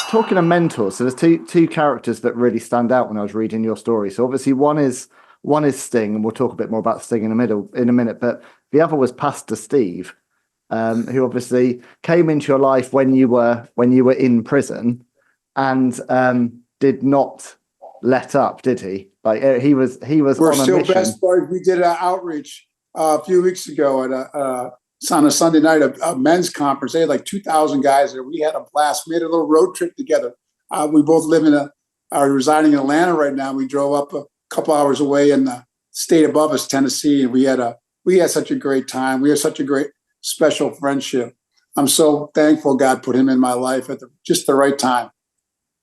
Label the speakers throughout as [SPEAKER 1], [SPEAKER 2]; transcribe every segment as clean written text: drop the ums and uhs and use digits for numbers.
[SPEAKER 1] talking of mentors, so there's two characters that really stand out when I was reading your story. So obviously one is Sting, and we'll talk a bit more about Sting in a minute. But the other was Pastor Steve, who obviously came into your life when you were in prison, and did not let up, did he? Like he was
[SPEAKER 2] We're
[SPEAKER 1] on a
[SPEAKER 2] still
[SPEAKER 1] mission.
[SPEAKER 2] best buddies. We did an outreach a few weeks ago at on a Sunday night, a men's conference. They had like 2,000 guys there. We had a blast. We made a little road trip together. We both live are residing in Atlanta right now. We drove up a couple hours away in the state above us, Tennessee, and we had such a great time. We had such a great special friendship. I'm so thankful God put him in my life at just the right time.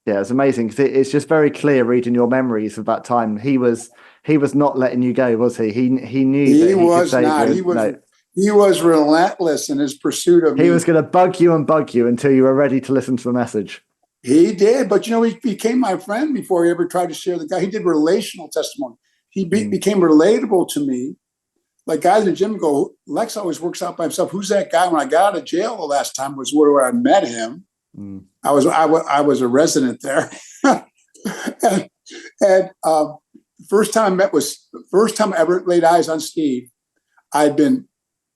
[SPEAKER 1] Yeah, it's amazing because it's just very clear reading your memories of that time. He was not letting you go, was he? He knew that he could
[SPEAKER 2] was
[SPEAKER 1] save
[SPEAKER 2] not.
[SPEAKER 1] you.
[SPEAKER 2] He was relentless in his pursuit of me.
[SPEAKER 1] He was going to bug you until you were ready to listen to the message.
[SPEAKER 2] He did, but he became my friend before he ever tried to share the guy. He did relational testimony. He became relatable to me. Like guys in the gym go, Lex always works out by himself. Who's that guy? When I got out of jail the last time was where I met him. I was a resident there, and first time I ever laid eyes on Steve. I'd been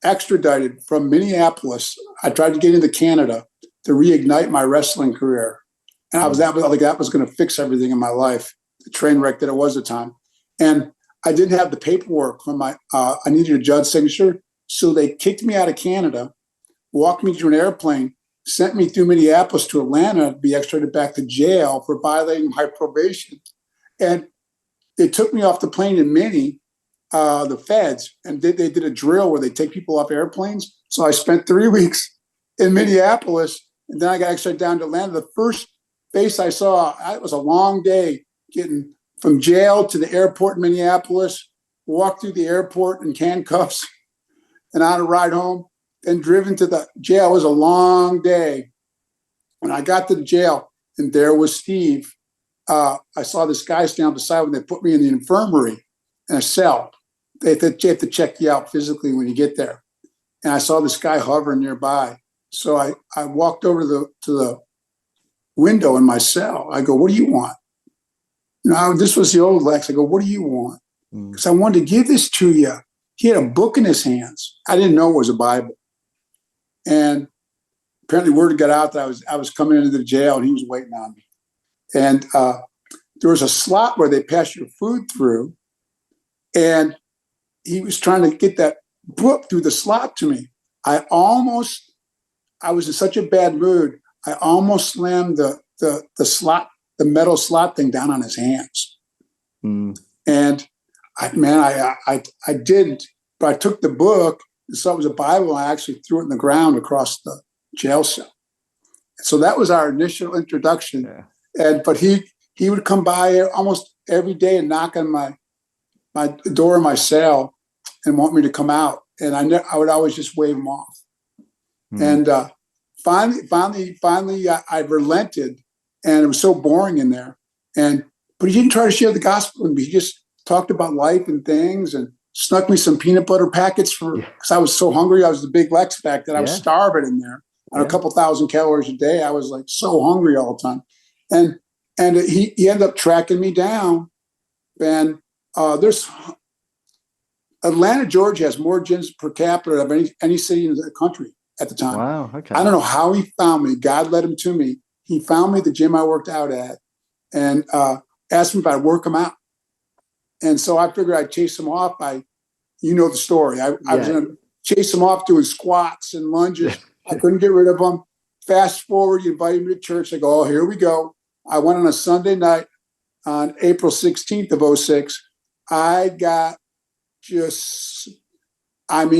[SPEAKER 2] extradited from Minneapolis. I tried to get into Canada to reignite my wrestling career, and that was going to fix everything in my life. The train wreck that it was at the time, and I didn't have the paperwork from I needed a judge signature, so they kicked me out of Canada, walked me to an airplane, sent me through Minneapolis to Atlanta to be extradited back to jail for violating my probation. And they took me off the plane in Minnie, the feds, and they did a drill where they take people off airplanes. So I spent 3 weeks in Minneapolis, and then I got extradited down to Atlanta. The first face I saw, it was a long day getting from jail to the airport in Minneapolis, walked through the airport in handcuffs and on a ride home. And driven to the jail. It was a long day. When I got to the jail, and there was Steve, I saw this guy stand beside when they put me in the infirmary in a cell. They have to check you out physically when you get there. And I saw this guy hovering nearby. So I walked over to the window in my cell. I go, "What do you want?" This was the old Lex. I go, "What do you want?" Because I wanted to give this to you. He had a book in his hands. I didn't know it was a Bible. And apparently word got out that I was coming into the jail and he was waiting on me. And there was a slot where they pass your food through. And he was trying to get that book through the slot to me. I was in such a bad mood. I almost slammed the metal slot thing down on his hands. And I didn't, but I took the book. So it was a Bible. I actually threw it in the ground across the jail cell. So that was our initial introduction. Yeah. But he would come by almost every day and knock on my door in my cell and want me to come out. And I would always just wave him off. And finally, I relented, and it was so boring in there. But he didn't try to share the gospel with me. He just talked about life and things, and snuck me some peanut butter packets because I was so hungry. I was the big Lex back then. I was starving in there on a couple thousand calories a day. I was like so hungry all the time. And he ended up tracking me down. And there's Atlanta, Georgia has more gyms per capita of any city in the country at the time.
[SPEAKER 1] Wow. Okay.
[SPEAKER 2] I don't know how he found me. God led him to me. He found me at the gym I worked out at and asked me if I'd work him out. And so I figured I'd chase him off you know the story. I was going to chase him off doing squats and lunges. I couldn't get rid of him. Fast forward, you invite him to church. I go, "Oh, here we go." I went on a Sunday night on April 16th of 2006. I got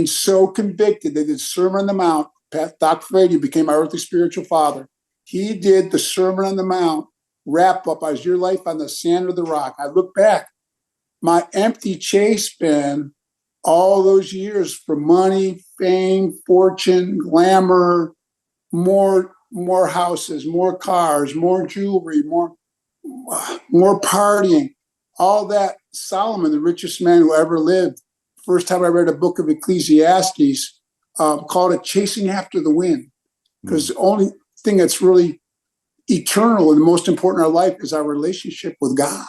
[SPEAKER 2] so convicted. They did Sermon on the Mount. Dr. Frady became my earthly spiritual father. He did the Sermon on the Mount wrap up as your life on the sand of the rock. I look back, my empty chase bin, all those years for money, fame, fortune, glamour, more houses, more cars, more jewelry, more partying, all that. Solomon, the richest man who ever lived, first time I read a book of Ecclesiastes, called it Chasing After the Wind, because the only thing that's really eternal and the most important in our life is our relationship with God.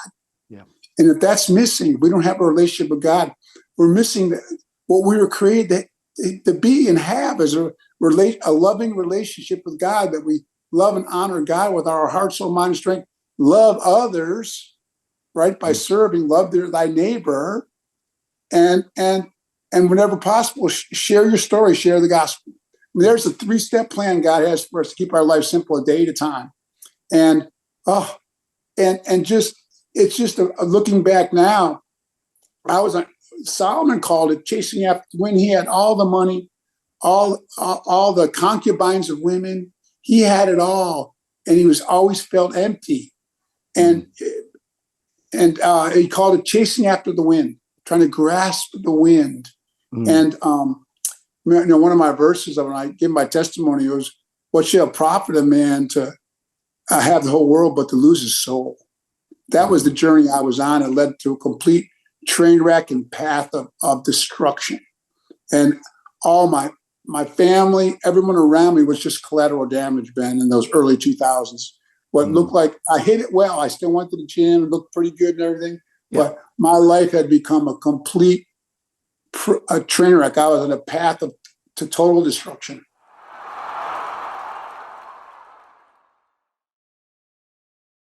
[SPEAKER 1] Yeah.
[SPEAKER 2] And if that's missing, we don't have a relationship with God. We're missing what we were created to be and have as a loving relationship with God, that we love and honor God with our heart, soul, mind, and strength. Love others, right, by serving. Love thy neighbor, and whenever possible, share your story, share the gospel. There's a 3-step plan God has for us to keep our life simple, a day at a time. And it's just looking back now. Solomon called it chasing after when he had all the money, all the concubines of women. He had it all, and he was always felt empty. And he called it chasing after the wind, trying to grasp the wind. And one of my verses when I give my testimony was, "What shall it profit a man to have the whole world but to lose his soul?" That was the journey I was on. It led to a complete train wreck and path of destruction. And all my family, everyone around me was just collateral damage, Ben, in those early 2000s. What looked like I hit it well. I still went to the gym and looked pretty good and everything. Yeah. But my life had become a complete train wreck. I was on a path to total destruction.